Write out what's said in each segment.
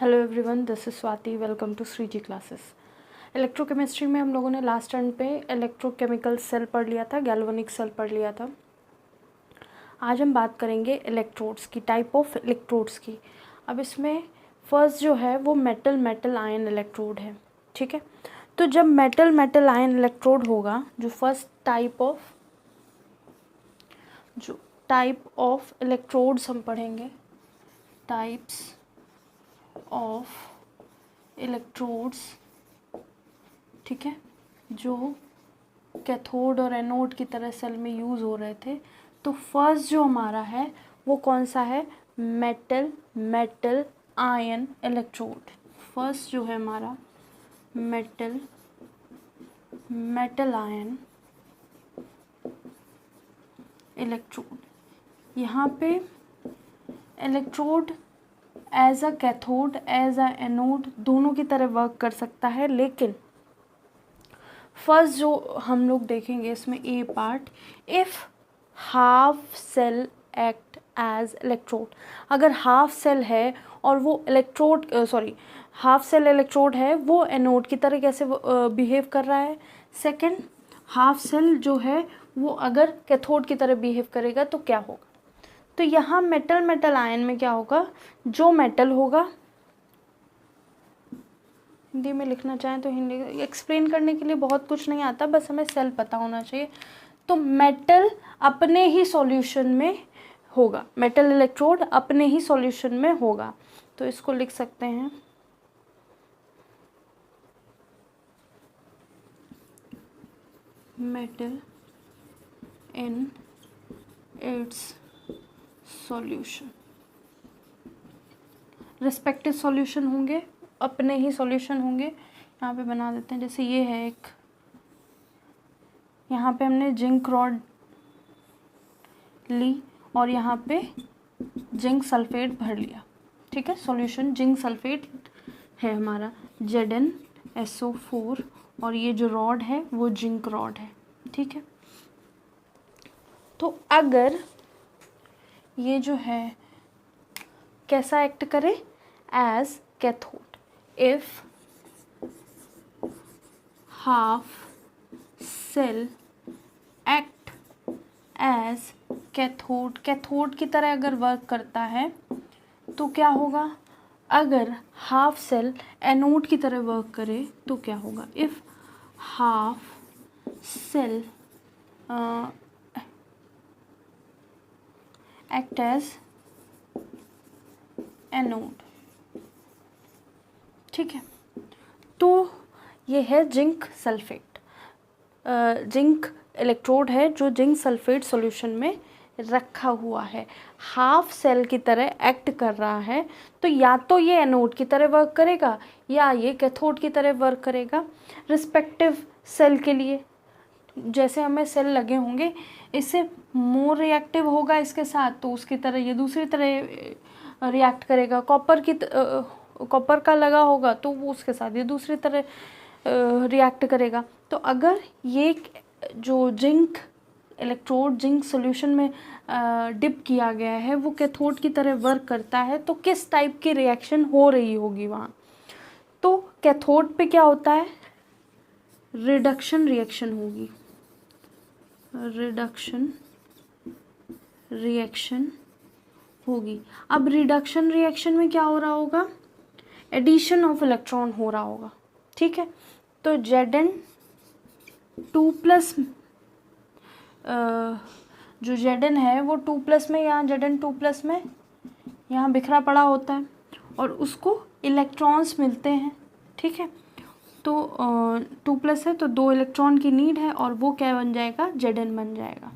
Hello everyone, this is Swati. Welcome to Shreeji classes. Electrochemistry में हम लोगों ने लास्ट टर्न पे इलेक्ट्रोकेमिकल सेल पढ़ लिया था, गैल्वेनिक सेल पढ़ लिया था। आज हम बात करेंगे इलेक्ट्रोड्स की, टाइप ऑफ इलेक्ट्रोड्स की। अब इसमें फर्स्ट जो है वो मेटल मेटल आयन इलेक्ट्रोड है, ठीक है। तो जब मेटल मेटल आयन इलेक्ट्रोड होगा, जो फर्स्ट टाइप ऑफ इलेक्ट्रोड्स हम पढ़ेंगे, टाइप्स ऑफ इलेक्ट्रोड्स, ठीक है, जो कैथोड और एनोड की तरह सेल में यूज़ हो रहे थे। तो फर्स्ट जो हमारा है वो कौन सा है? Metal metal ion electrode. First जो है हमारा मेटल मेटल आयन इलेक्ट्रोड। यहाँ पे electrode as a cathode as a anode दोनों की तरह वर्क कर सकता है, लेकिन फर्स्ट जो हम लोग देखेंगे इसमें A part, if half cell act as electrode. अगर हाफ सेल है और वो हाफ सेल इलेक्ट्रोड है, वो एनोड की तरह कैसे बिहेव कर रहा है? सेकंड, हाफ सेल जो है वो अगर कैथोड की तरह बिहेव करेगा तो क्या होगा? तो यहाँ मेटल मेटल आयन में क्या होगा? जो मेटल होगा, हिंदी में लिखना चाहें तो हिंदी, एक्सप्लेन करने के लिए बहुत कुछ नहीं आता, बस हमें सेल पता होना चाहिए। तो मेटल अपने ही सॉल्यूशन में होगा, मेटल इलेक्ट्रोड अपने ही सॉल्यूशन में होगा। तो इसको लिख सकते हैं metal in its solution. Respective solution होंगे, अपने ही सॉल्यूशन होंगे। यहाँ पे बना देते हैं, जैसे ये है एक, यहाँ पे हमने जिंक रॉड ली और यहाँ पे जिंक सल्फेट भर लिया, ठीक है। सॉल्यूशन जिंक सल्फेट है हमारा, ZnSO4, और ये जो रॉड है वो जिंक रॉड है, ठीक है। तो अगर ये जो है कैसा एक्ट करे? As cathode. If half cell act as cathode, cathode की तरह अगर वर्क करता है तो क्या होगा? अगर हाफ सेल एनोड की तरह वर्क करे तो क्या होगा? If half cell act as anode, ठीक है। तो ये है जिंक सल्फेट, जिंक इलेक्ट्रोड है जो जिंक सल्फेट सॉल्यूशन में रखा हुआ है, हाफ सेल की तरह एक्ट कर रहा है। तो या तो ये एनोड की तरह वर्क करेगा या ये कैथोड की तरह वर्क करेगा, रिस्पेक्टिव सेल के लिए। जैसे हमें सेल लगे होंगे, इससे मोर रिएक्टिव होगा इसके साथ, तो उसकी तरह ये दूसरी तरह रिएक्ट करेगा। कॉपर का लगा होगा तो वो उसके साथ ये दूसरी तरह रिएक्ट करेगा। तो अगर ये जो जिंक इलेक्ट्रोड जिंक सॉल्यूशन में डिप किया गया है वो कैथोड की तरह वर्क करता है, तो किस टाइप की रिएक्शन हो रही होगी वहाँ? तो कैथोड पे क्या होता है? रिडक्शन रिएक्शन होगी, रिडक्शन रिएक्शन होगी। अब रिडक्शन रिएक्शन में क्या हो रहा होगा? एडिशन ऑफ इलेक्ट्रॉन हो रहा होगा, ठीक है। तो Zn2+ जो Zn है वो 2+ में, यहाँ Zn2+ में यहाँ बिखरा पड़ा होता है और उसको इलेक्ट्रॉन्स मिलते हैं, ठीक है। तो 2+ है तो 2 इलेक्ट्रॉन की नीड है और वो क्या बन जाएगा? Zn बन जाएगा।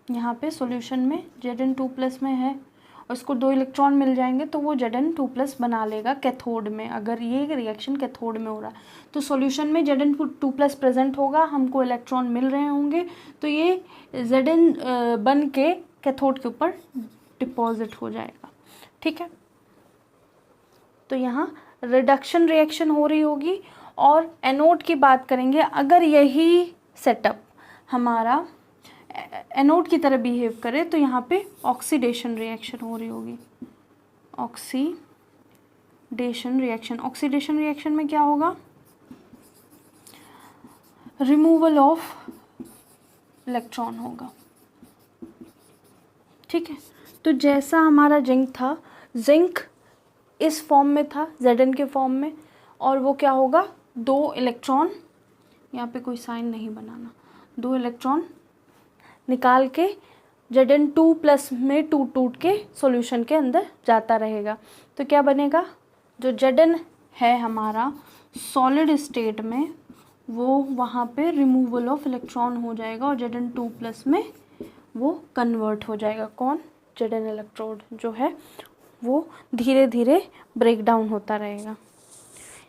यहाँ पे सॉल्यूशन में Zn2+ में है और इसको 2 इलेक्ट्रॉन मिल जाएंगे तो वो Zn2+ बना लेगा कैथोड में। अगर ये रिएक्शन कैथोड में हो रहा है तो सॉल्यूशन में Zn2+ प्रेजेंट होगा, हमको इलेक्ट्रॉन मिल रहे होंगे, तो ये Zn बन के कैथोड के ऊपर डिपॉजिट हो जाएगा, ठीक है। तो यहाँ रिडक्शन रिएक्शन हो रही होगी। और एनोड की बात करेंगे, अगर यही सेटअप हमारा एनोड की तरह बिहेव करे तो यहाँ पे ऑक्सीडेशन रिएक्शन हो रही होगी, ऑक्सीडेशन रिएक्शन। ऑक्सीडेशन रिएक्शन में क्या होगा? रिमूवल ऑफ इलेक्ट्रॉन होगा। ठीक है, तो जैसा हमारा जिंक था, जिंक इस फॉर्म में था, Zn के फॉर्म में, और वो क्या होगा? 2 इलेक्ट्रॉन, यहाँ पे कोई साइन नहीं बनाना, 2 इलेक्ट्रॉन निकाल के Zn2+ में टूट के सॉल्यूशन के अंदर जाता रहेगा। तो क्या बनेगा? जो Zn है हमारा सॉलिड स्टेट में, वो वहाँ पे रिमूवल ऑफ इलेक्ट्रॉन हो जाएगा और Zn2+ में वो कन्वर्ट हो जाएगा। कौन? Zn इलेक्ट्रोड जो है वो धीरे धीरे ब्रेक डाउन होता रहेगा।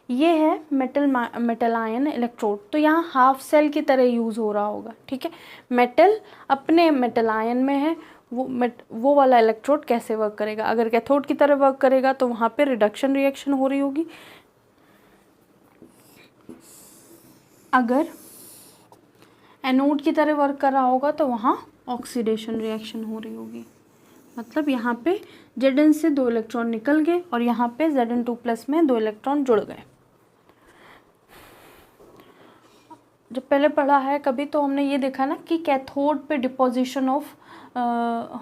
ये है मेटल आयन इलेक्ट्रोड। तो यहाँ हाफ सेल की तरह यूज़ हो रहा होगा। ठीक है, मेटल अपने मेटल आयन में है, वो वाला इलेक्ट्रोड कैसे वर्क करेगा? अगर कैथोड की तरह वर्क करेगा तो वहाँ पे रिडक्शन रिएक्शन हो रही होगी, अगर एनोड की तरह वर्क कर रहा होगा तो वहाँ ऑक्सीडेशन रिएक्शन हो रही होगी। मतलब यहाँ पे Zn से 2 इलेक्ट्रॉन निकल गए और यहाँ पे Zn2+ में 2 इलेक्ट्रॉन जुड़ गए। जब पहले पढ़ा है कभी तो हमने ये देखा ना कि कैथोड पे डिपोजिशन ऑफ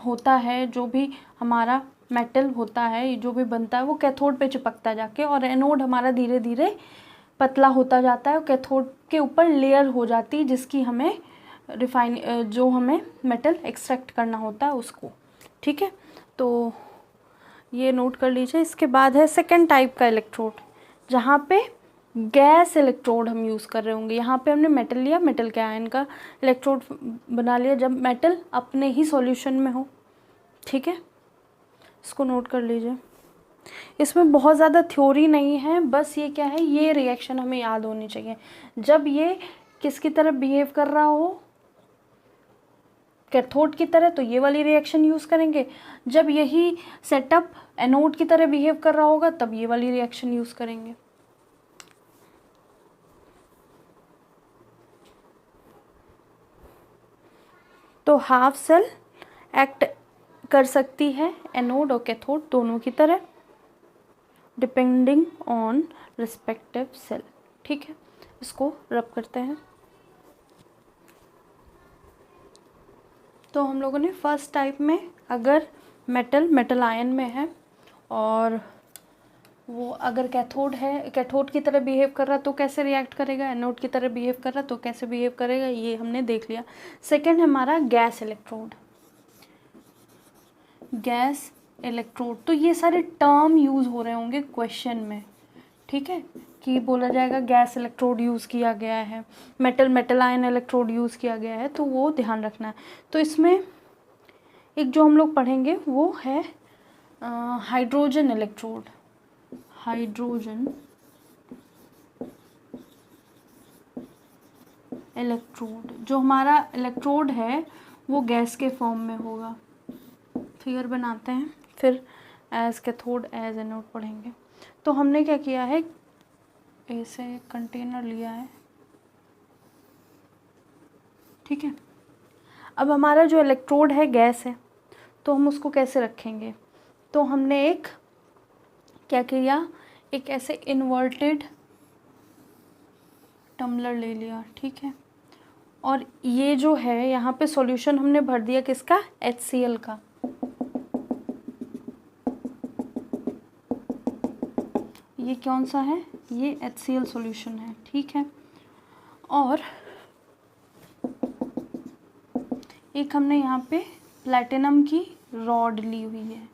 होता है, जो भी हमारा मेटल होता है, जो भी बनता है वो कैथोड पे चिपकता जाके, और एनोड हमारा धीरे धीरे पतला होता जाता है और कैथोड के ऊपर लेयर हो जाती है, जिसकी हमें जो हमें मेटल एक्सट्रैक्ट करना होता है उसको। ठीक है, तो ये नोट कर लीजिए। इसके बाद है सेकेंड टाइप का इलेक्ट्रोड, जहाँ पे गैस इलेक्ट्रोड हम यूज़ कर रहे होंगे। यहाँ पे हमने मेटल लिया, मेटल के आयन का इलेक्ट्रोड बना लिया जब मेटल अपने ही सॉल्यूशन में हो। ठीक है, इसको नोट कर लीजिए। इसमें बहुत ज़्यादा थ्योरी नहीं है, बस ये क्या है, ये रिएक्शन हमें याद होनी चाहिए। जब ये किसकी तरह बिहेव कर रहा हो, कैथोड की तरह, तो ये वाली रिएक्शन यूज़ करेंगे। जब यही सेटअप एनोड की तरह बिहेव कर रहा होगा तब ये वाली रिएक्शन यूज़ करेंगे। तो हाफ सेल एक्ट कर सकती है एनोड और कैथोड दोनों की तरह, डिपेंडिंग ऑन रिस्पेक्टिव सेल। ठीक है, इसको रब करते हैं। तो हम लोगों ने फर्स्ट टाइप में, अगर मेटल आयन में है और वो अगर कैथोड की तरह बिहेव कर रहा तो कैसे रिएक्ट करेगा, एनोड की तरह बिहेव कर रहा तो कैसे बिहेव करेगा, ये हमने देख लिया। सेकंड है हमारा गैस इलेक्ट्रोड। गैस इलेक्ट्रोड, तो ये सारे टर्म यूज़ हो रहे होंगे क्वेश्चन में। ठीक है, कि बोला जाएगा गैस इलेक्ट्रोड यूज़ किया गया है, मेटल आयन इलेक्ट्रोड यूज़ किया गया है, तो वो ध्यान रखना है। तो इसमें एक जो हम लोग पढ़ेंगे वो है हाइड्रोजन इलेक्ट्रोड। हाइड्रोजन इलेक्ट्रोड, जो हमारा इलेक्ट्रोड है वो गैस के फॉर्म में होगा। फिगर बनाते हैं, फिर एज कैथोड एज एनोड पढ़ेंगे। तो हमने क्या किया है, ऐसे कंटेनर लिया है। ठीक है, अब हमारा जो इलेक्ट्रोड है गैस है, तो हम उसको कैसे रखेंगे? तो हमने एक क्या किया, एक ऐसे इन्वर्टेड टम्बलर ले लिया। ठीक है, और ये जो है यहाँ पे सॉल्यूशन हमने भर दिया किसका, HCl का। ये कौन सा है, ये HCl सॉल्यूशन है। ठीक है, और एक हमने यहाँ पे प्लैटिनम की रॉड ली हुई है।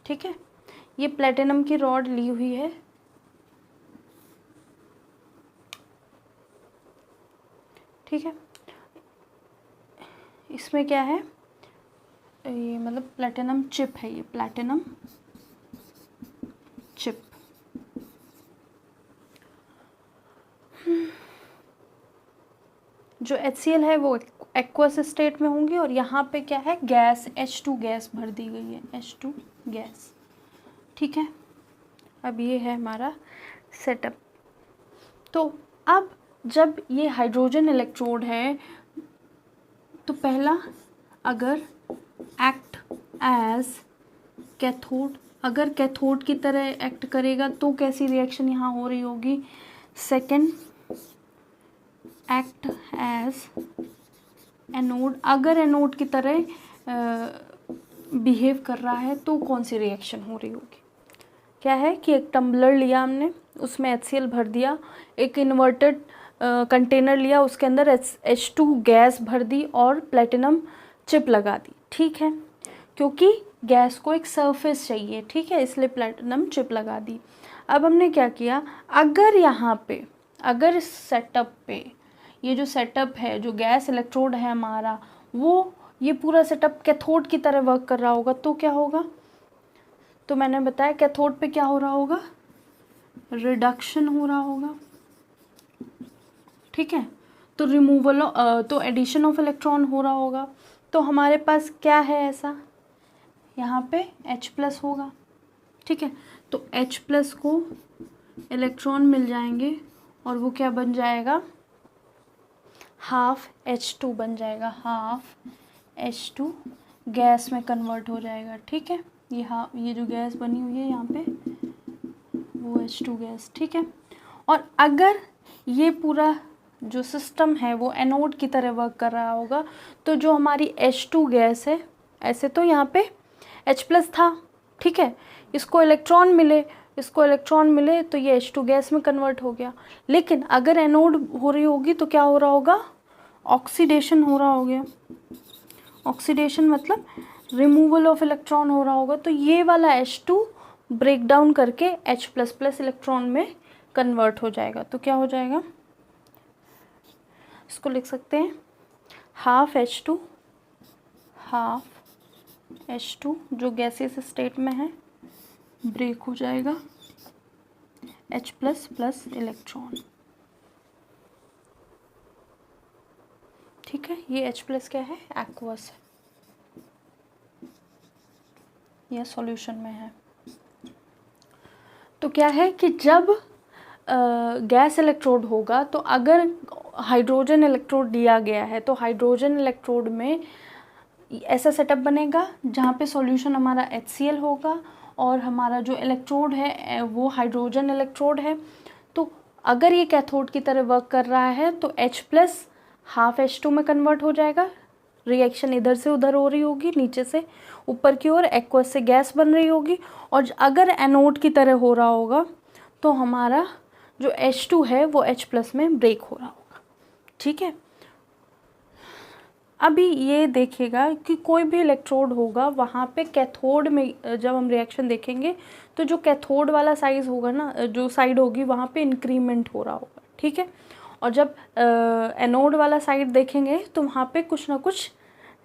ठीक है, ये प्लैटिनम की रॉड ली हुई है। ठीक है, इसमें क्या है, ये मतलब प्लैटिनम चिप है, ये प्लैटिनम चिप। जो HCl है वो एक्वस स्टेट में होंगी, और यहाँ पे क्या है, गैस H2 गैस भर दी गई है, H2 गैस। ठीक है, अब ये है हमारा सेटअप। तो अब जब ये हाइड्रोजन इलेक्ट्रोड है, तो पहला अगर एक्ट एज कैथोड अगर कैथोड की तरह एक्ट करेगा तो कैसी रिएक्शन यहाँ हो रही होगी? Second, act as anode. अगर एनोड की तरह बिहेव कर रहा है तो कौन सी रिएक्शन हो रही होगी? क्या है कि एक टम्बलर लिया हमने, उसमें HCl भर दिया, एक इन्वर्टेड कंटेनर लिया, उसके अंदर H2 गैस भर दी और प्लेटिनम चिप लगा दी, ठीक है, क्योंकि गैस को एक सरफेस चाहिए, ठीक है, इसलिए प्लेटिनम चिप लगा दी। अब हमने क्या किया, अगर यहाँ पे, अगर इस सेटअप पे, ये जो सेटअप है, जो गैस इलेक्ट्रोड है हमारा, वो ये पूरा सेटअप कैथोड की तरह वर्क कर रहा होगा तो क्या होगा? तो मैंने बताया कैथोड पे क्या हो रहा होगा? रिडक्शन हो रहा होगा, ठीक है, तो रिमूवल तो एडिशन ऑफ इलेक्ट्रॉन हो रहा होगा। तो हमारे पास क्या है ऐसा, यहाँ पे H+ होगा, ठीक है, तो H+ को इलेक्ट्रॉन मिल जाएंगे और वो क्या बन जाएगा? हाफ H2 बन जाएगा, हाफ H2 गैस में कन्वर्ट हो जाएगा, ठीक है, ये जो गैस बनी हुई है यहाँ पे वो H2 गैस, ठीक है। और अगर ये पूरा जो सिस्टम है वो एनोड की तरह वर्क कर रहा होगा तो जो हमारी H2 गैस है, ऐसे तो यहाँ पे H+ था, ठीक है, इसको इलेक्ट्रॉन मिले तो ये H2 गैस में कन्वर्ट हो गया। लेकिन अगर एनोड हो रही होगी तो क्या हो रहा होगा? ऑक्सीडेशन हो रहा होगा। ऑक्सीडेशन मतलब रिमूवल ऑफ इलेक्ट्रॉन हो रहा होगा, तो ये वाला H2 ब्रेक डाउन करके H++ इलेक्ट्रॉन में कन्वर्ट हो जाएगा। तो क्या हो जाएगा? इसको लिख सकते हैं हाफ H2 जो गैसियस स्टेट में है ब्रेक हो जाएगा H++ इलेक्ट्रॉन, ठीक है। ये H+ क्या है? एक्वस है, यह सॉल्यूशन में है। तो क्या है कि जब गैस इलेक्ट्रोड होगा तो अगर हाइड्रोजन इलेक्ट्रोड दिया गया है तो हाइड्रोजन इलेक्ट्रोड में ऐसा सेटअप बनेगा जहाँ पे सॉल्यूशन हमारा HCl होगा और हमारा जो इलेक्ट्रोड है वो हाइड्रोजन इलेक्ट्रोड है। तो अगर ये कैथोड की तरह वर्क कर रहा है तो H+ हाफ H2 में कन्वर्ट हो जाएगा, रिएक्शन इधर से उधर हो रही होगी, नीचे से ऊपर की ओर एक्वस से गैस बन रही होगी। और अगर एनोड की तरह हो रहा होगा तो हमारा जो H2 है वो H+ में ब्रेक हो रहा होगा, ठीक है। अभी ये देखिएगा कि कोई भी इलेक्ट्रोड होगा वहाँ पे कैथोड में जब हम रिएक्शन देखेंगे तो जो कैथोड वाला साइज होगा ना, जो साइड होगी वहाँ पे इंक्रीमेंट हो रहा होगा, ठीक है। और जब एनोड वाला साइड देखेंगे तो वहाँ पे कुछ ना कुछ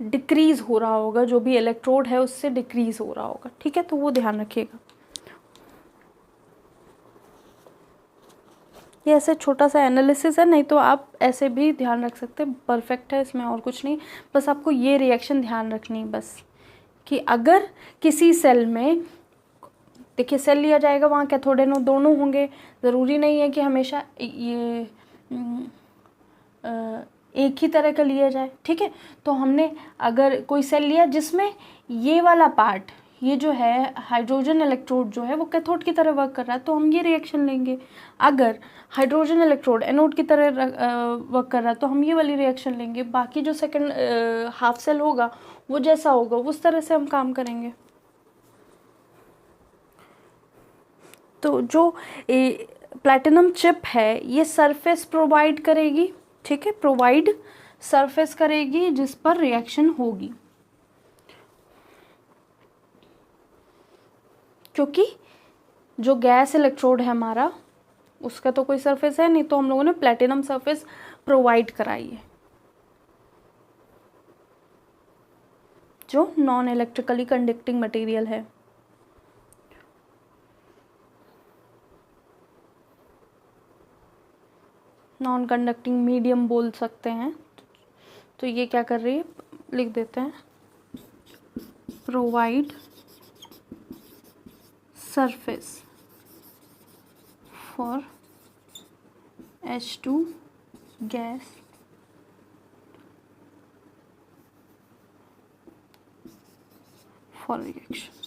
डिक्रीज़ हो रहा होगा, जो भी इलेक्ट्रोड है उससे डिक्रीज़ हो रहा होगा, ठीक है। तो वो ध्यान रखिएगा। ये ऐसे छोटा सा एनालिसिस है, नहीं तो आप ऐसे भी ध्यान रख सकते हैं, परफेक्ट है, इसमें और कुछ नहीं, बस आपको ये रिएक्शन ध्यान रखनी है बस, कि अगर किसी सेल में, देखिए सेल लिया जाएगा वहाँ कैथोड एनोड दोनों होंगे, ज़रूरी नहीं है कि हमेशा ये एक ही तरह का लिया जाए, ठीक है। तो हमने अगर कोई सेल लिया जिसमें ये वाला पार्ट, ये जो है हाइड्रोजन इलेक्ट्रोड जो है वो कैथोड की तरह वर्क कर रहा है तो हम ये रिएक्शन लेंगे। अगर हाइड्रोजन इलेक्ट्रोड एनोड की तरह वर्क कर रहा है तो हम ये वाली रिएक्शन लेंगे। बाकी जो सेकंड हाफ सेल होगा वो जैसा होगा उस तरह से हम काम करेंगे। तो जो प्लैटिनम चिप है ये सरफेस प्रोवाइड करेगी, ठीक है, प्रोवाइड सरफेस करेगी जिस पर रिएक्शन होगी, क्योंकि जो गैस इलेक्ट्रोड है हमारा उसका तो कोई सरफेस है नहीं, तो हम लोगों ने प्लैटिनम सरफेस प्रोवाइड कराई है जो नॉन इलेक्ट्रिकली कंडक्टिंग मटेरियल है। नॉन कंडक्टिंग मीडियम बोल सकते हैं। तो ये क्या कर रही है, लिख देते हैं, provide surface for H2 gas for reaction.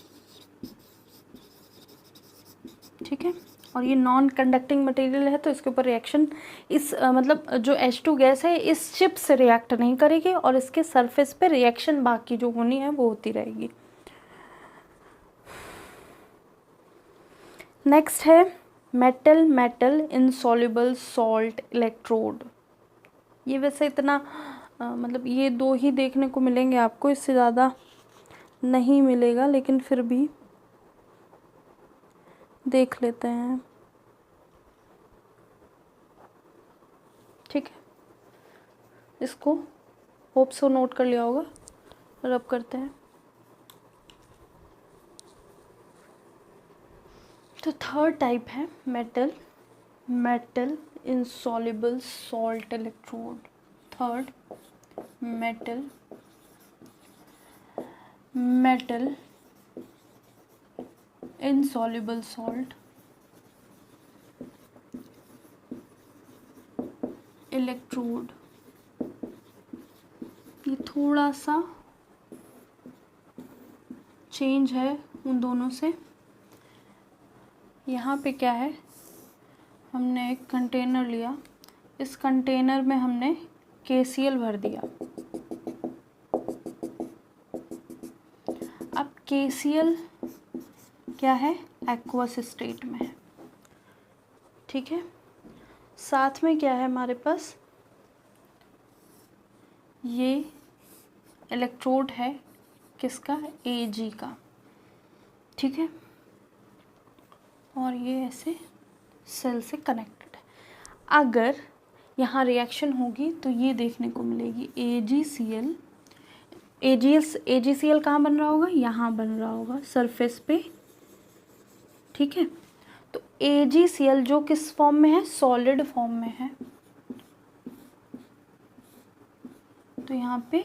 और ये नॉन कंडक्टिंग मटेरियल है तो इसके ऊपर रिएक्शन इस मतलब जो H2 गैस है इस चिप से रिएक्ट नहीं करेगी और इसके सरफेस पे रिएक्शन बाकी जो होनी है वो होती रहेगी। नेक्स्ट है metal metal insoluble salt electrode. ये वैसे इतना मतलब ये दो ही देखने को मिलेंगे आपको, इससे ज़्यादा नहीं मिलेगा, लेकिन फिर भी देख लेते हैं। ठीक है, इसको होप सो नोट कर लिया होगा। रब करते हैं। तो थर्ड टाइप है metal metal insoluble salt electrode. Third metal metal insoluble salt electrode. ये थोड़ा सा चेंज है उन दोनों से। यहाँ पे क्या है, हमने एक कंटेनर लिया, इस कंटेनर में हमने KCl भर दिया। अब KCl क्या है, एक्वस स्टेट में है। ठीक है, साथ में क्या है हमारे पास, ये इलेक्ट्रोड है किसका, Ag का। ठीक है, और ये ऐसे सेल से कनेक्टेड है। अगर यहाँ रिएक्शन होगी तो ये देखने को मिलेगी AgCl। AgCl कहाँ बन रहा होगा, यहाँ बन रहा होगा सरफेस पे। ठीक है, तो AgCl जो किस फॉर्म में है, सॉलिड फॉर्म में है, तो यहाँ पे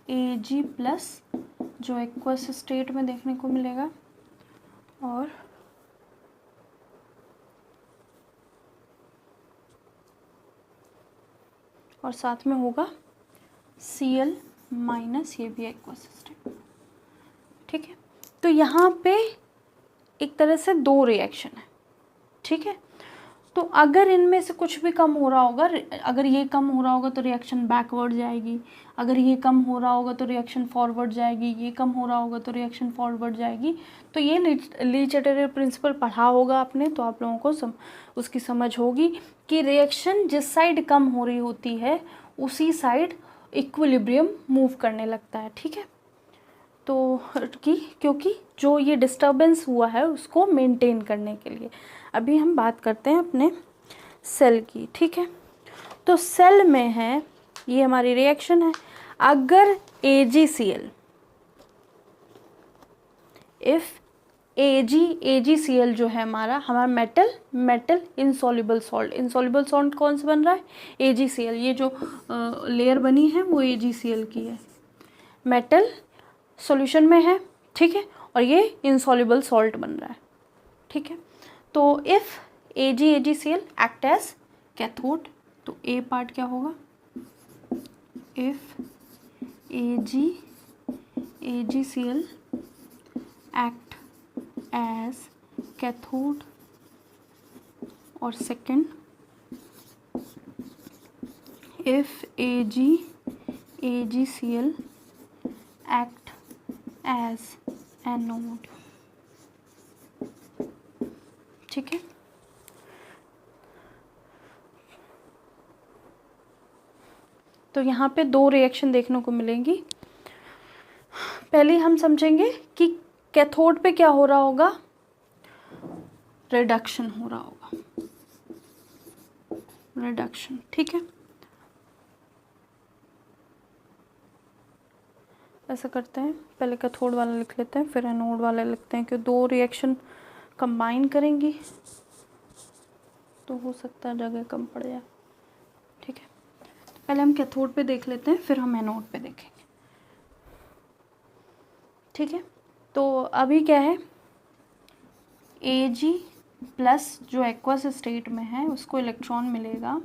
Ag प्लस जो एक्वस स्टेट में देखने को मिलेगा, और साथ में होगा Cl माइनस, ये भी एक्वस स्टेट। ठीक है, तो यहाँ पे एक तरह से दो रिएक्शन है। ठीक है, तो अगर इनमें से कुछ भी कम हो रहा होगा, अगर ये कम हो रहा होगा तो रिएक्शन बैकवर्ड जाएगी, अगर ये कम हो रहा होगा तो रिएक्शन फॉरवर्ड जाएगी, ये कम हो रहा होगा तो रिएक्शन फॉरवर्ड जाएगी। तो ये ली चैटरजी प्रिंसिपल पढ़ा होगा आपने, तो आप लोगों को उसकी समझ होगी कि रिएक्शन जिस साइड कम हो रही होती है उसी साइड इक्विलिब्रियम मूव करने लगता है। ठीक है, तो क्योंकि जो ये डिस्टर्बेंस हुआ है उसको मेंटेन करने के लिए। अभी हम बात करते हैं अपने सेल की। ठीक है, तो सेल में है, ये हमारी रिएक्शन है। अगर AgCl, इफ AgCl जो है हमारा मेटल इनसॉल्युबल सॉल्ट कौन सा बन रहा है, AgCl। ये जो लेयर बनी है वो AgCl की है, मेटल सॉल्यूशन में है। ठीक है, और ये इनसॉल्युबल सॉल्ट बन रहा है। ठीक है, तो if AgCl act as cathode, तो A पार्ट क्या होगा, if AgCl act as cathode, और second if AgCl act as anode. ठीक है, तो यहाँ पे दो रिएक्शन देखने को मिलेंगी। पहले हम समझेंगे कि कैथोड पे क्या हो रहा होगा, रिडक्शन हो रहा होगा, रिडक्शन। ठीक है, ऐसा करते हैं, पहले कैथोड वाला लिख लेते हैं, फिर एनोड वाला लिखते हैं, कि दो रिएक्शन कंबाइन करेंगी तो हो सकता है जगह कम पड़ जाए। ठीक है, पहले हम कैथोड पे देख लेते हैं, फिर हम एनोड पे देखेंगे। ठीक है, तो अभी क्या है, Ag प्लस जो एक्वस स्टेट में है उसको इलेक्ट्रॉन मिलेगा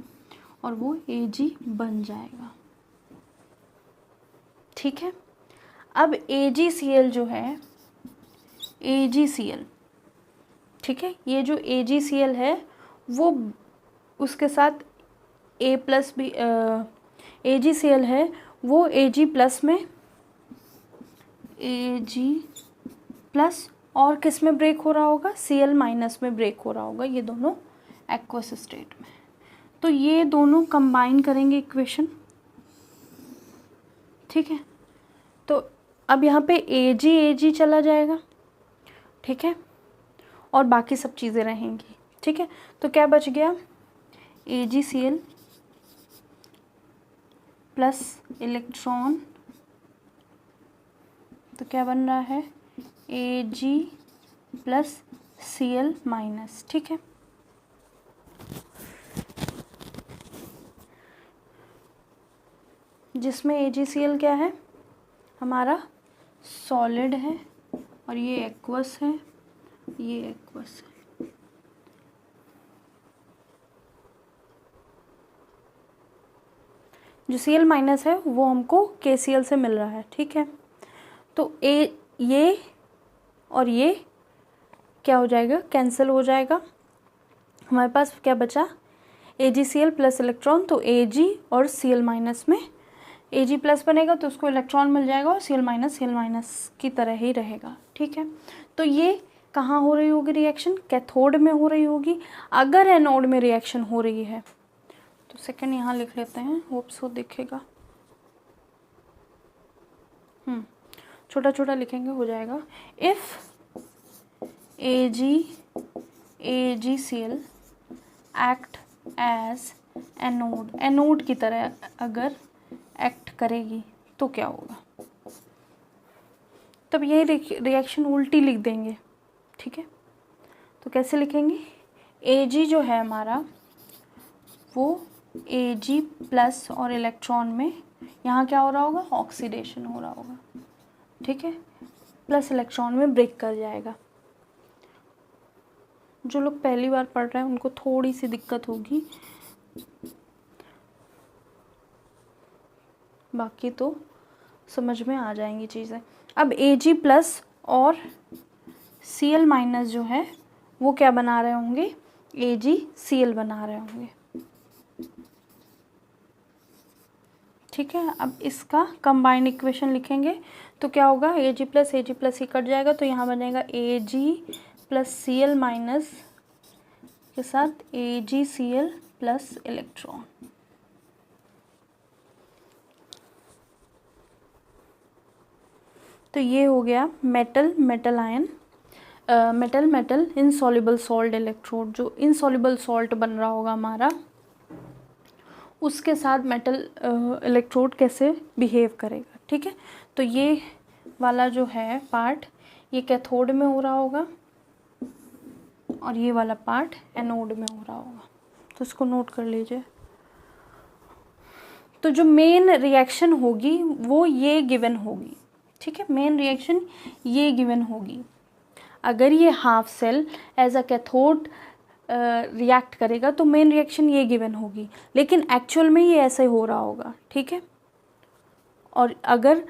और वो Ag बन जाएगा। ठीक है, अब AgCl जो है, AgCl, ठीक ठीक है। ये जो AgCl है वो उसके साथ A प्लस भी AgCl है वो Ag प्लस में Ag प्लस और किस में ब्रेक हो रहा होगा, Cl माइनस में ब्रेक हो रहा होगा, ये दोनों एक्वस स्टेट में। तो ये दोनों कंबाइन करेंगे इक्वेशन, ठीक है। तो अब यहाँ पे Ag चला जाएगा, ठीक है, और बाकी सब चीज़ें रहेंगी, ठीक है। तो क्या बच गया, AgCl प्लस इलेक्ट्रॉन, तो क्या बन रहा है Ag प्लस Cl माइनस, ठीक है। जिसमें AgCl क्या है, हमारा सॉलिड है और ये एक्वस है, ये एक्वस है। जो Cl माइनस है वो हमको KCl से मिल रहा है, ठीक है। तो ये और ये क्या हो जाएगा, कैंसिल हो जाएगा। हमारे पास क्या बचा, AgCl प्लस इलेक्ट्रॉन, तो Ag और Cl माइनस में Ag प्लस बनेगा तो उसको इलेक्ट्रॉन मिल जाएगा और Cl माइनस की तरह ही रहेगा, ठीक है। तो ये कहाँ हो रही होगी रिएक्शन, कैथोड में हो रही होगी। अगर एनोड में रिएक्शन हो रही है तो सेकंड यहाँ लिख लेते हैं, होप सो दिखेगा, छोटा छोटा लिखेंगे हो जाएगा। If AgCl act as anode, anode की तरह अगर एक्ट करेगी तो क्या होगा, तब यही रिएक्शन उल्टी लिख देंगे, ठीक है। तो कैसे लिखेंगे, Ag जो है हमारा वो Ag प्लस और इलेक्ट्रॉन में यहाँ क्या हो रहा होगा, ऑक्सीडेशन हो रहा होगा, ठीक है, प्लस इलेक्ट्रॉन में ब्रेक कर जाएगा। जो लोग पहली बार पढ़ रहे हैं उनको थोड़ी सी दिक्कत होगी, बाकी तो समझ में आ जाएंगी चीज़ें। अब Ag प्लस और Cl माइनस जो है वो क्या बना रहे होंगे, AgCl बना रहे होंगे, ठीक है। अब इसका कंबाइंड इक्वेशन लिखेंगे तो क्या होगा, Ag प्लस ही कट जाएगा तो यहाँ बनेगा Ag प्लस Cl माइनस के साथ AgCl प्लस इलेक्ट्रॉन। तो ये हो गया metal ion, metal insoluble salt electrode. जो इनसॉल्युबल सॉल्ट बन रहा होगा हमारा, उसके साथ मेटल इलेक्ट्रोड कैसे बिहेव करेगा, ठीक है। तो ये वाला जो है पार्ट ये कैथोड में हो रहा होगा और ये वाला पार्ट एनोड में हो रहा होगा, तो इसको नोट कर लीजिए। तो जो मेन रिएक्शन होगी वो ये गिवन होगी, ठीक है, मेन रिएक्शन ये गिवन होगी। अगर ये half cell as a cathode react करेगा तो मेन रिएक्शन ये गिवन होगी, लेकिन एक्चुअल में ये ऐसे हो रहा होगा, ठीक है। और अगर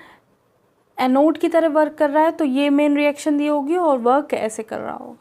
एनोड की तरह वर्क कर रहा है तो ये मेन रिएक्शन दी होगी और वर्क ऐसे कर रहा होगा।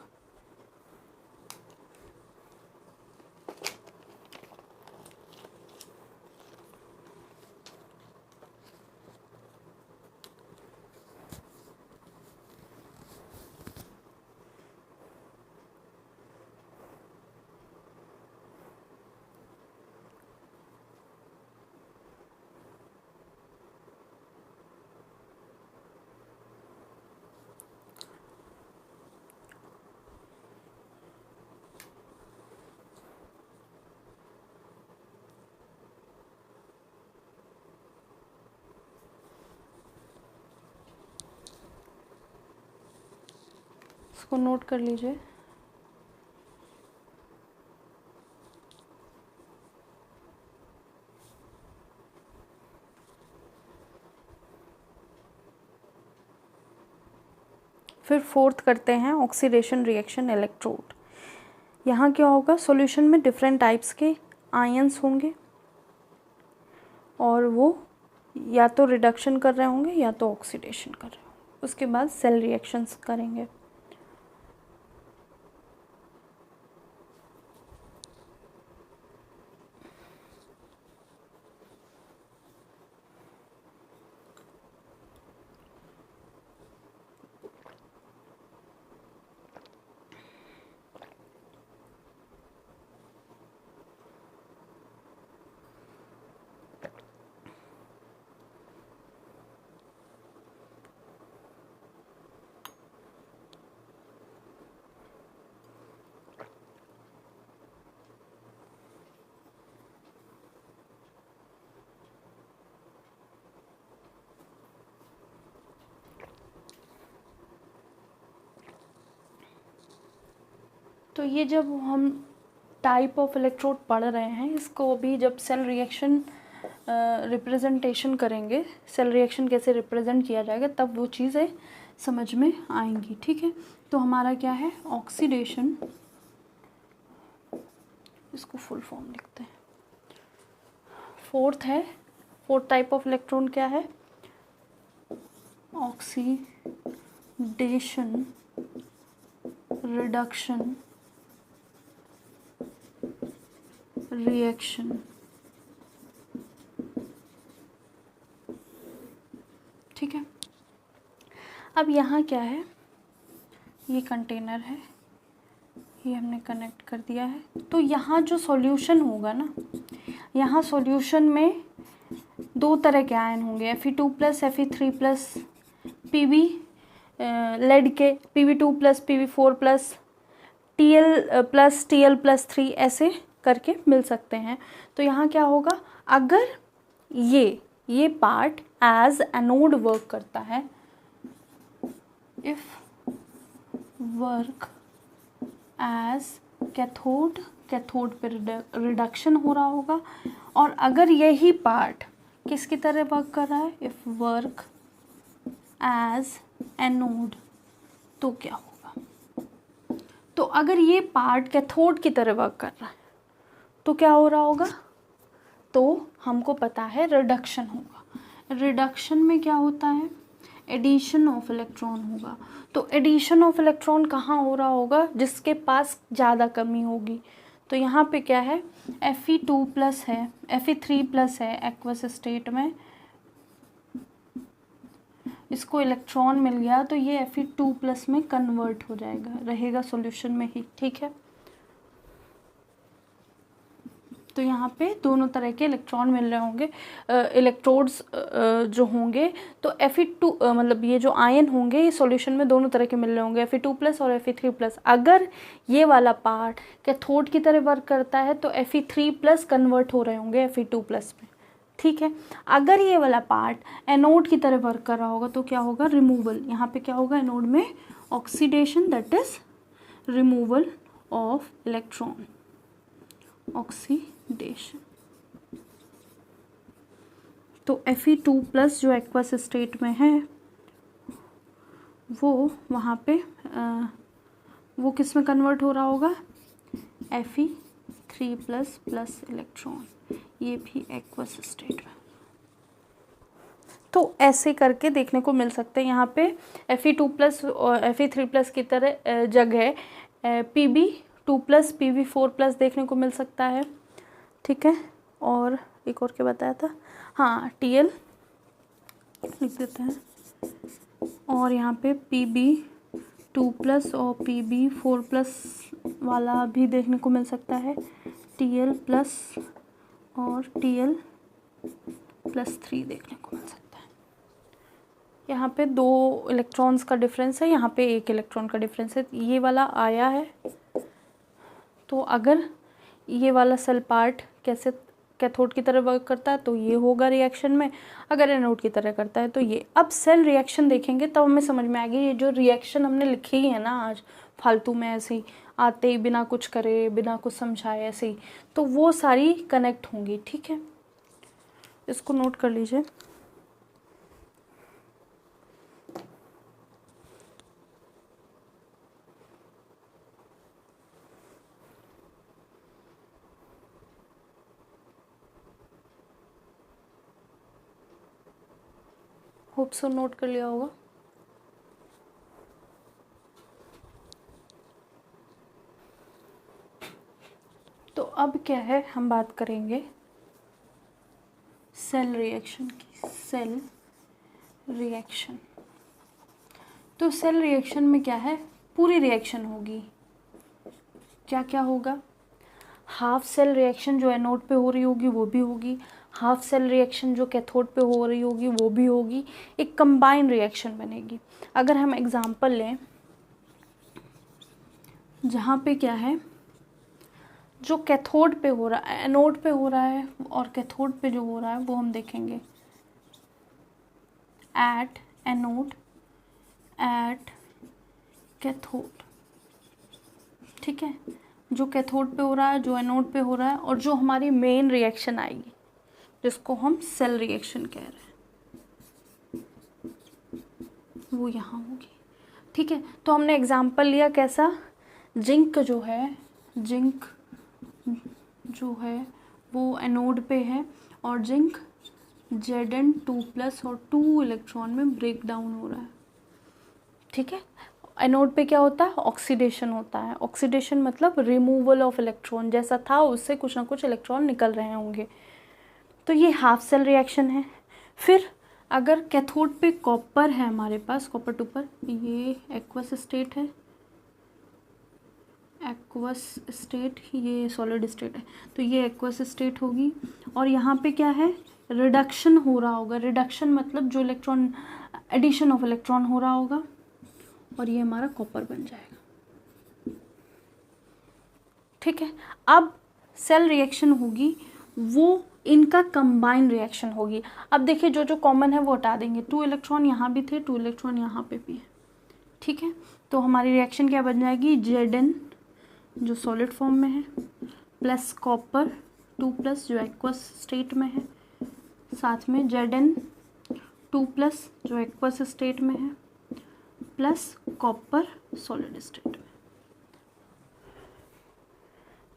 इसको नोट कर लीजिए। फिर फोर्थ करते हैं ऑक्सीडेशन रिएक्शन इलेक्ट्रोड। यहाँ क्या होगा, सॉल्यूशन में डिफरेंट टाइप्स के आयंस होंगे और वो या तो रिडक्शन कर रहे होंगे या तो ऑक्सीडेशन कर रहे होंगे। उसके बाद सेल रिएक्शंस करेंगे। तो ये जब हम टाइप ऑफ इलेक्ट्रोड पढ़ रहे हैं, इसको भी जब सेल रिएक्शन रिप्रेजेंटेशन करेंगे, सेल रिएक्शन कैसे रिप्रेजेंट किया जाएगा, तब वो चीज़ें समझ में आएंगी। ठीक है, तो हमारा क्या है, ऑक्सीडेशन, इसको फुल फॉर्म लिखते हैं। फोर्थ है, फोर्थ टाइप ऑफ इलेक्ट्रॉन क्या है, ऑक्सीडेशन रिडक्शन रिएक्शन। ठीक है, अब यहाँ क्या है, ये कंटेनर है, ये हमने कनेक्ट कर दिया है। तो यहाँ जो सॉल्यूशन होगा ना, यहाँ सॉल्यूशन में दो तरह के आयन होंगे, Fe2+, Fe3+, Pb लेड के, Pb2+, Pb4+, Tl+, Tl+3 ऐसे करके मिल सकते हैं। तो यहाँ क्या होगा, अगर ये पार्ट एज एनोड वर्क करता है, if work as cathode, cathode पे रिडक्शन हो रहा होगा, और अगर यही पार्ट किसकी तरह वर्क कर रहा है, इफ वर्क एज एनोड, तो क्या होगा। तो अगर ये पार्ट कैथोड की तरह वर्क कर रहा है तो क्या हो रहा होगा, तो हमको पता है रिडक्शन होगा। रिडक्शन में क्या होता है, एडिशन ऑफ इलेक्ट्रॉन होगा। तो एडिशन ऑफ इलेक्ट्रॉन कहाँ हो रहा होगा, जिसके पास ज़्यादा कमी होगी। तो यहाँ पे क्या है, Fe2+ है, Fe3+ है एक्वस स्टेट में, इसको इलेक्ट्रॉन मिल गया तो ये Fe2+ में कन्वर्ट हो जाएगा, रहेगा सॉल्यूशन में ही। ठीक है, तो यहाँ पे दोनों तरह के इलेक्ट्रॉन मिल रहे होंगे, इलेक्ट्रोड्स जो होंगे। तो Fe2 मतलब ये जो आयन होंगे ये सॉल्यूशन में दोनों तरह के मिल रहे होंगे, Fe2+ और Fe3+। अगर ये वाला पार्ट कैथोड की तरह वर्क करता है तो Fe3+ कन्वर्ट हो रहे होंगे Fe2+ में। ठीक है, अगर ये वाला पार्ट एनोड की तरह वर्क कर रहा होगा तो क्या होगा, रिमूवल। यहाँ पे क्या होगा, एनोड में oxidation, that is removal of electron, oxidation. तो Fe2+ जो एक्वस स्टेट में है वो वहाँ पे वो किस में कन्वर्ट हो रहा होगा, Fe3+ प्लस इलेक्ट्रॉन, ये भी एक्वस स्टेट में। तो ऐसे करके देखने को मिल सकते हैं। यहाँ पे Fe2+ और Fe3+ की तरह जगह Pb2+, Pb4+ देखने को मिल सकता है। ठीक है, और एक और क्या बताया था, हाँ Tl लिख देते हैं, और यहाँ पे Pb2+ और Pb4+ वाला भी देखने को मिल सकता है, Tl+ और Tl+3 देखने को मिल सकता है। यहाँ पे 2 इलेक्ट्रॉन्स का डिफरेंस है, यहाँ पे 1 इलेक्ट्रॉन का डिफरेंस है। ये वाला आया है, तो अगर ये वाला सेल पार्ट कैसे कैथोड की तरह वर्क करता है तो ये होगा रिएक्शन में, अगर एनोड की तरह करता है तो ये। अब सेल रिएक्शन देखेंगे तब हमें समझ में आएगी, ये जो रिएक्शन हमने लिखी ही है ना आज फालतू में ऐसे ही आते ही, बिना कुछ करे, बिना कुछ समझाए ऐसे ही, तो वो सारी कनेक्ट होंगी। ठीक है, इसको नोट कर लीजिए। होप सो नोट कर लिया होगा। तो अब क्या है, हम बात करेंगे सेल रिएक्शन की। सेल रिएक्शन, तो सेल रिएक्शन में क्या है, पूरी रिएक्शन होगी। क्या क्या होगा, हाफ सेल रिएक्शन जो एनोड पे हो रही होगी वो भी होगी, हाफ सेल रिएक्शन जो कैथोड पे हो रही होगी वो भी होगी, एक कंबाइन रिएक्शन बनेगी। अगर हम एग्जांपल लें जहाँ पे क्या है, जो कैथोड पे हो रहा है, एनोड पे हो रहा है, और कैथोड पे जो हो रहा है वो हम देखेंगे एट एनोड, एट कैथोड। ठीक है, जो कैथोड पे हो रहा है, जो एनोड पे हो रहा है, और जो हमारी मेन रिएक्शन आएगी जिसको हम सेल रिएक्शन कह रहे हैं, वो यहाँ होगी। ठीक है, तो हमने एग्जाम्पल लिया कैसा, जिंक जो है वो एनोड पे है और जिंक Zn2+ और 2 इलेक्ट्रॉन में ब्रेक डाउन हो रहा है। ठीक है, एनोड पे क्या होता है, ऑक्सीडेशन होता है। ऑक्सीडेशन मतलब रिमूवल ऑफ इलेक्ट्रॉन, जैसा था उससे कुछ ना कुछ इलेक्ट्रॉन निकल रहे होंगे। तो ये हाफ सेल रिएक्शन है। फिर अगर कैथोड पे कॉपर है हमारे पास, कॉपर टू पर, ये एक्वस स्टेट है, एक्वस स्टेट, ये सॉलिड स्टेट है, तो ये एक्वस स्टेट होगी। और यहाँ पे क्या है, रिडक्शन हो रहा होगा। रिडक्शन मतलब जो इलेक्ट्रॉन, एडिशन ऑफ इलेक्ट्रॉन हो रहा होगा, और ये हमारा कॉपर बन जाएगा। ठीक है, अब सेल रिएक्शन होगी, वो इनका कंबाइन रिएक्शन होगी। अब देखिए जो जो कॉमन है वो हटा देंगे, 2 इलेक्ट्रॉन यहाँ भी थे, 2 इलेक्ट्रॉन यहाँ पे भी है। ठीक है, तो हमारी रिएक्शन क्या बन जाएगी, Zn जो सॉलिड फॉर्म में है प्लस कॉपर 2+ जो एक्वस स्टेट में है, साथ में Zn2+ जो एक्वस स्टेट में है प्लस कॉपर सॉलिड स्टेट में।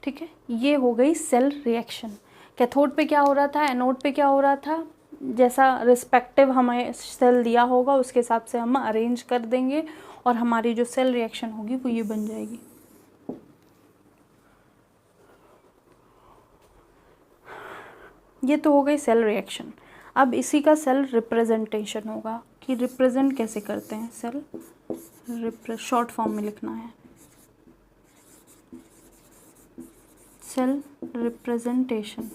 ठीक है, ये हो गई सेल रिएक्शन। कैथोड पे क्या हो रहा था, एनोड पे क्या हो रहा था, जैसा रिस्पेक्टिव हमें सेल दिया होगा उसके हिसाब से हम अरेंज कर देंगे और हमारी जो सेल रिएक्शन होगी वो ये बन जाएगी। ये तो हो गई सेल रिएक्शन। अब इसी का सेल रिप्रेजेंटेशन होगा कि रिप्रेजेंट कैसे करते हैं सेल, शॉर्ट फॉर्म में लिखना है, सेल रिप्रेजेंटेशन।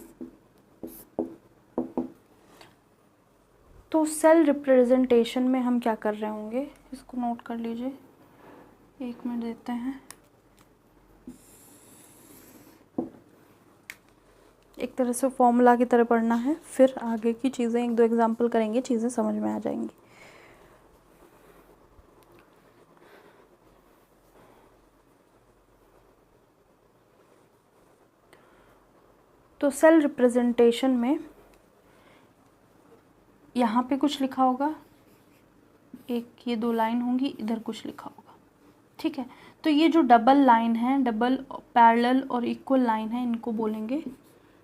तो सेल रिप्रेजेंटेशन में हम क्या कर रहे होंगे, इसको नोट कर लीजिए, 1 मिनट देते हैं। एक तरह से फॉर्मूला की तरह पढ़ना है, फिर आगे की चीज़ें 1-2 एग्जाम्पल करेंगे, चीज़ें समझ में आ जाएंगी। तो सेल रिप्रेजेंटेशन में यहाँ पे कुछ लिखा होगा, एक ये 2 लाइन होंगी, इधर कुछ लिखा होगा। ठीक है, तो ये जो डबल लाइन है, डबल पैरेलल और इक्वल लाइन है, इनको बोलेंगे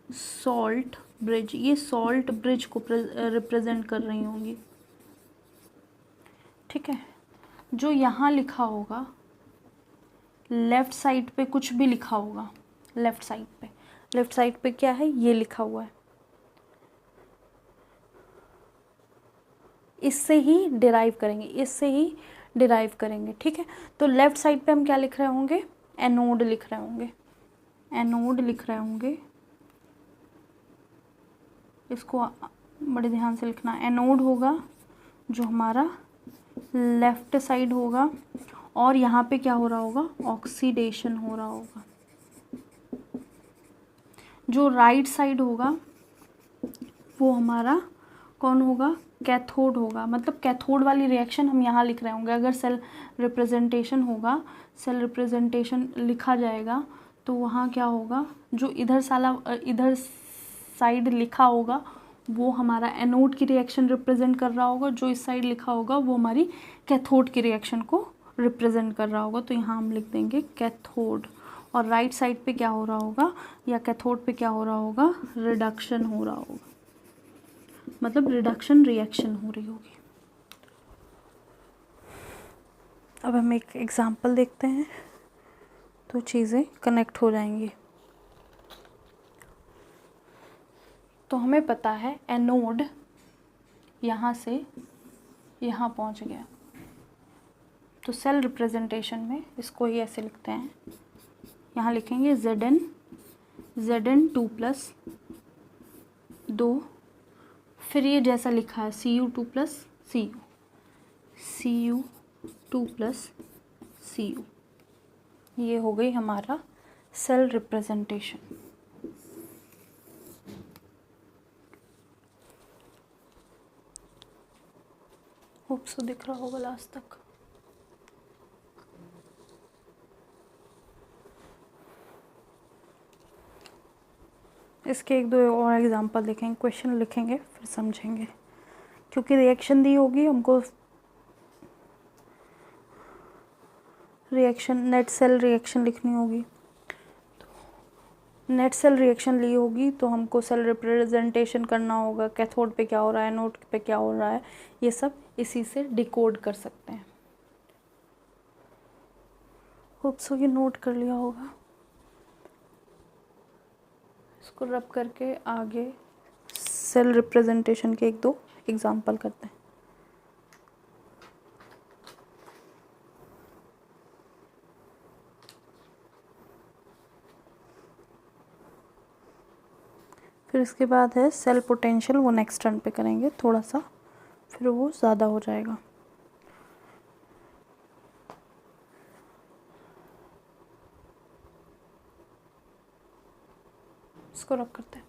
सॉल्ट ब्रिज। ये सॉल्ट ब्रिज को रिप्रेजेंट कर रही होंगी। ठीक है, जो यहाँ लिखा होगा लेफ़्ट साइड पे, कुछ भी लिखा होगा लेफ़्ट साइड पे क्या है, ये लिखा हुआ है, इससे ही डिराइव करेंगे। ठीक है, तो लेफ़्ट साइड पे हम क्या लिख रहे होंगे, एनोड लिख रहे होंगे। इसको बड़े ध्यान से लिखना, एनोड होगा जो हमारा लेफ़्ट साइड होगा, और यहाँ पे क्या हो रहा होगा, ऑक्सीडेशन हो रहा होगा। जो राइट साइड होगा वो हमारा कौन होगा, कैथोड होगा। मतलब कैथोड वाली रिएक्शन हम यहाँ लिख रहे होंगे। अगर सेल रिप्रेजेंटेशन होगा, सेल रिप्रेजेंटेशन लिखा जाएगा, तो वहाँ क्या होगा, जो इधर साइड लिखा होगा वो हमारा एनोड की रिएक्शन रिप्रेजेंट कर रहा होगा, जो इस साइड लिखा होगा वो हमारी कैथोड की रिएक्शन को रिप्रेजेंट कर रहा होगा। तो यहाँ हम लिख देंगे कैथोड, और राइट साइड पे क्या हो रहा होगा, या कैथोड पे क्या हो रहा होगा, रिडक्शन हो रहा होगा, मतलब रिडक्शन रिएक्शन हो रही होगी। अब हम एक एग्जांपल देखते हैं तो चीज़ें कनेक्ट हो जाएंगी। तो हमें पता है एनोड यहाँ से यहाँ पहुँच गया, तो सेल रिप्रेजेंटेशन में इसको ही ऐसे लिखते हैं, यहाँ लिखेंगे Zn2+, 2, फिर ये जैसा लिखा है Cu2+, Cu2+Cu, ये हो गई हमारा सेल रिप्रेजेंटेशन। होप सो दिख रहा होगा लास्ट तक। इसके एक दो और एग्जांपल देखेंगे, क्वेश्चन लिखेंगे फिर समझेंगे, क्योंकि रिएक्शन दी होगी हमको, रिएक्शन नेट सेल रिएक्शन लिखनी होगी, नेट सेल रिएक्शन ली होगी तो हमको सेल रिप्रेजेंटेशन करना होगा, कैथोड पे क्या हो रहा है, एनोड पे क्या हो रहा है, ये सब इसी से डिकोड कर सकते हैं। होप सो ये नोट कर लिया होगा। इसको रब करके आगे सेल रिप्रेजेंटेशन के एक दो एग्जांपल करते हैं। फिर इसके बाद है सेल पोटेंशियल, वो नेक्स्ट टर्न पे करेंगे थोड़ा सा, फिर वो ज़्यादा हो जाएगा। इसको रब करते हैं।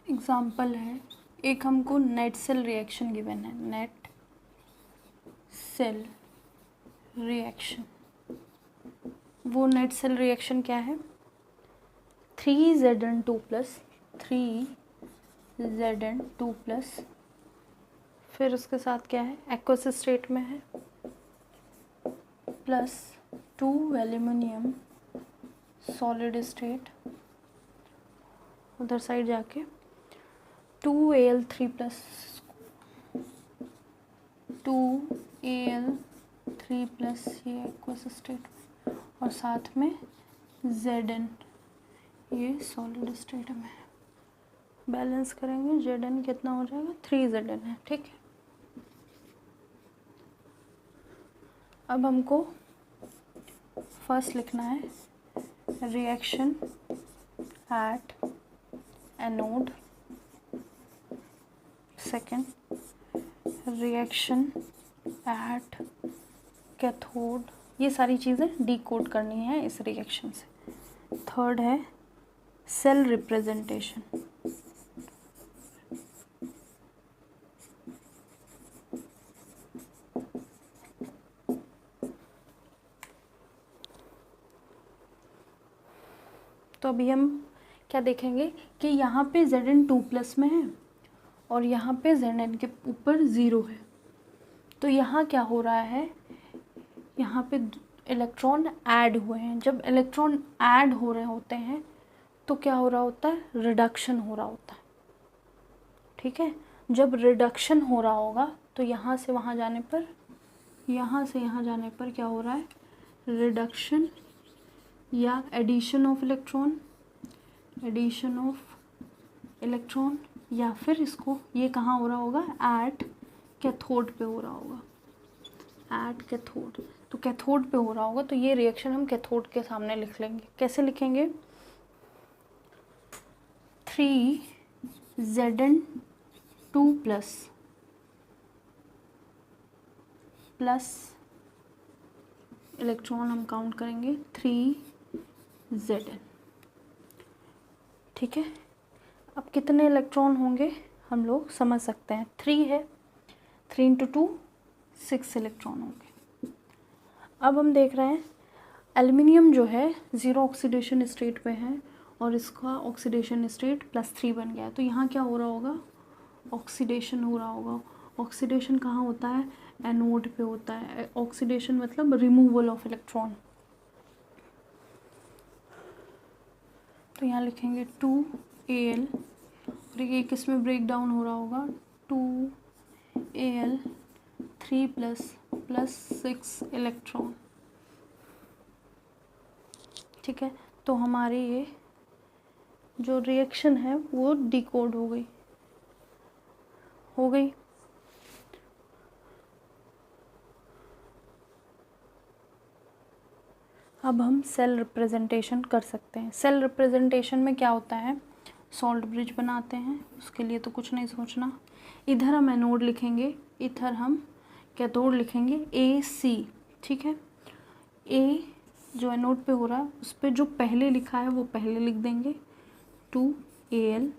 एग्जाम्पल है, एक हमको नेट सेल रिएक्शन गिवन है, नेट सेल रिएक्शन। वो नेट सेल रिएक्शन क्या है, 3Zn2 प्लस 3Zn2 प्लस, फिर उसके साथ क्या है, एक्वस स्टेट में है, प्लस 2 एल्यूमिनियम सॉलिड स्टेट, उधर साइड जाके 2Al3 प्लस 2Al3 प्लस ये एक्वस स्टेट, और साथ में Zn ये सॉलिड स्टेट में है। बैलेंस करेंगे, Zn कितना हो जाएगा, 3Zn है, ठीक है। अब हमको फर्स्ट लिखना है reaction at anode, second reaction at cathode, ये सारी चीज़ें डीकोड करनी है इस रिएक्शन से। थर्ड है सेल रिप्रेजेंटेशन, तो अभी हम क्या देखेंगे कि यहाँ पे Zn2 प्लस में है और यहाँ पे Zn के ऊपर 0 है, तो यहाँ क्या हो रहा है, यहाँ पे इलेक्ट्रॉन ऐड हुए हैं। जब इलेक्ट्रॉन ऐड हो रहे होते हैं तो क्या हो रहा होता है, रिडक्शन हो रहा होता है, ठीक है। जब रिडक्शन हो रहा होगा तो यहाँ से वहाँ जाने पर, यहाँ से यहाँ जाने पर क्या हो रहा है, रिडक्शन या addition of electron, addition of electron, या फिर इसको ये कहाँ हो रहा होगा, एट कैथोड पे हो रहा होगा, एट कैथोड, तो कैथोड पे हो रहा होगा, तो ये रिएक्शन हम कैथोड के सामने लिख लेंगे। कैसे लिखेंगे, 3Zn2 प्लस इलेक्ट्रॉन हम काउंट करेंगे 3Zn, ठीक है। अब कितने इलेक्ट्रॉन होंगे हम लोग समझ सकते हैं, 3 है, 3 × 2 6 इलेक्ट्रॉन होंगे। अब हम देख रहे हैं एल्युमिनियम जो है 0 ऑक्सीडेशन स्टेट पे है और इसका ऑक्सीडेशन स्टेट +3 बन गया है, तो यहाँ क्या हो रहा होगा, ऑक्सीडेशन हो रहा होगा। ऑक्सीडेशन कहाँ होता है, एनोड पे होता है। ऑक्सीडेशन मतलब रिमूवल ऑफ इलेक्ट्रॉन, तो यहाँ लिखेंगे 2Al, और ये किस में ब्रेक डाउन हो रहा होगा, 2Al3 प्लस 6 इलेक्ट्रॉन, ठीक है। तो हमारी ये जो रिएक्शन है वो डिकोड हो गई। अब हम सेल रिप्रेजेंटेशन कर सकते हैं। सेल रिप्रेजेंटेशन में क्या होता है, सॉल्ट ब्रिज बनाते हैं, उसके लिए तो कुछ नहीं सोचना। इधर हम एनोड लिखेंगे, इधर हम कैथोड लिखेंगे, AC, ठीक है। A जो एनोड पे हो रहा है उस पर जो पहले लिखा है वो पहले लिख देंगे, 2Al,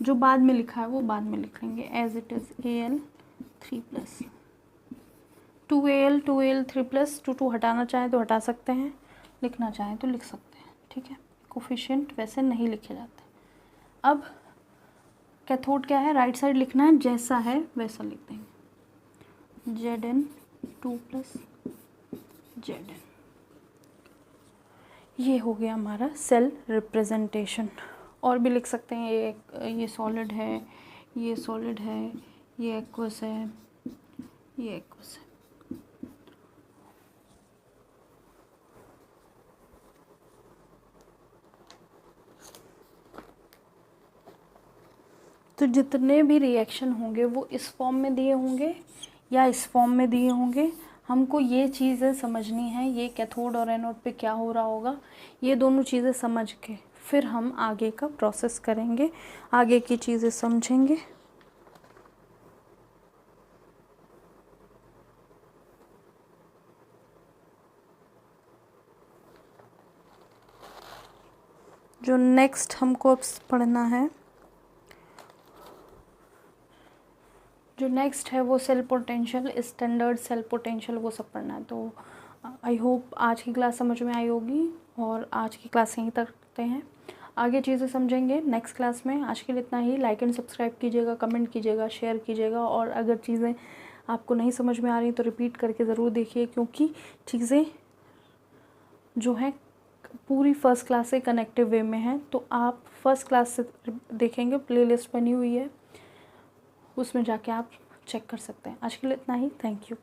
जो बाद में लिखा है वो बाद में लिख लेंगे, as it is Al3 plus. 2al 2al 3+ 2 हटाना चाहें तो हटा सकते हैं, लिखना चाहें तो लिख सकते हैं, ठीक है। कोफिशिएंट वैसे नहीं लिखे जाते। अब कैथोड क्या है, राइट साइड लिखना है, जैसा है वैसा लिख देंगे, Zn 2+ Zn। ये हो गया हमारा सेल रिप्रेजेंटेशन। और भी लिख सकते हैं, ये सॉलिड है, ये सॉलिड है, ये एक्वस है, ये एक्वस है। तो जितने भी रिएक्शन होंगे वो इस फॉर्म में दिए होंगे या इस फॉर्म में दिए होंगे। हमको ये चीज़ें समझनी है, ये कैथोड और एनोड पे क्या हो रहा होगा, ये दोनों चीज़ें समझ के फिर हम आगे का प्रोसेस करेंगे, आगे की चीज़ें समझेंगे। जो नेक्स्ट हमको अब पढ़ना है, जो नेक्स्ट है वो cell potential, standard cell potential, वो सब पढ़ना है। तो आई होप आज की क्लास समझ में आई होगी, और आज की क्लास यहीं तक रखते हैं, आगे चीज़ें समझेंगे नेक्स्ट क्लास में। आज के लिए इतना ही। लाइक एंड सब्सक्राइब कीजिएगा, कमेंट कीजिएगा, शेयर कीजिएगा, और अगर चीज़ें आपको नहीं समझ में आ रही तो रिपीट करके ज़रूर देखिए, क्योंकि चीज़ें जो हैं पूरी फर्स्ट क्लास से कनेक्टिव वे में हैं। तो आप फर्स्ट क्लास से देखेंगे, प्लेलिस्ट बनी हुई है, उसमें जाके आप चेक कर सकते हैं। आज के लिए इतना ही। Thank you.